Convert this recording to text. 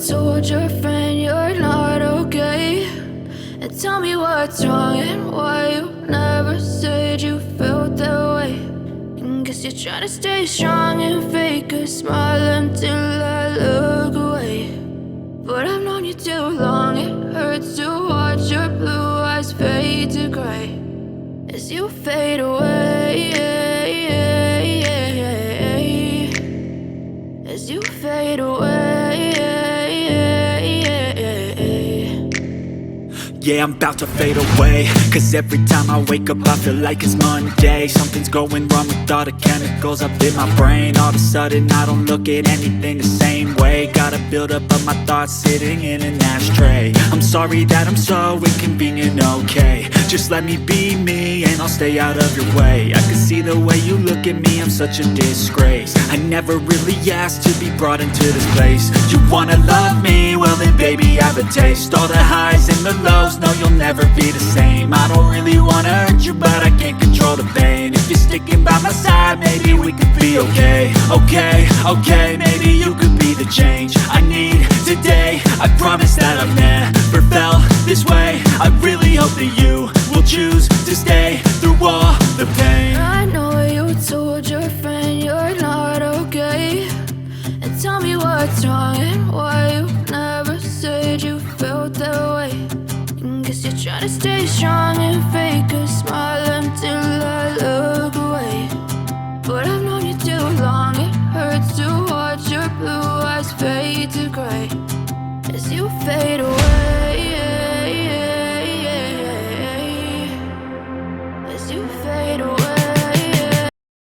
told your friend you're not okay? And tell me what's wrong and why you never said you felt that way. And guess you're trying to stay strong and fake a smile until I look away. But I've known you too long, it hurts to watch your blue eyes fade to gray as you fade away, as you fade away. Yeah, I'm about to fade away, cause every time I wake up I feel like it's Monday. Something's going wrong with all the chemicals up in my brain. All of a sudden I don't look at anything the same way. Got a buildup of my thoughts sitting in an ashtray. I'm sorry that I'm so inconvenient, okay? Just let me be me and I'll stay out of your way. I can see the way you look at me, I'm such a disgrace. I never really asked to be brought into this place. You wanna love me? Well then baby I have a taste. All the highs and the lows, no you'll never be the same. I don't really wanna hurt you but I can't control the pain. If you're sticking by my side maybe we could be okay. Okay, maybe you could be the change I need today. I promise that I've never felt this way. I really hope that you will choose to stay through all the pain. I know you told your friend you're not okay. And tell me what's wrong and why you never said you felt that way. And guess you're trying to stay strong and fake a smile until I look away. But I've known you too long, it hurts to watch your blue eyes fade to gray as you fade away.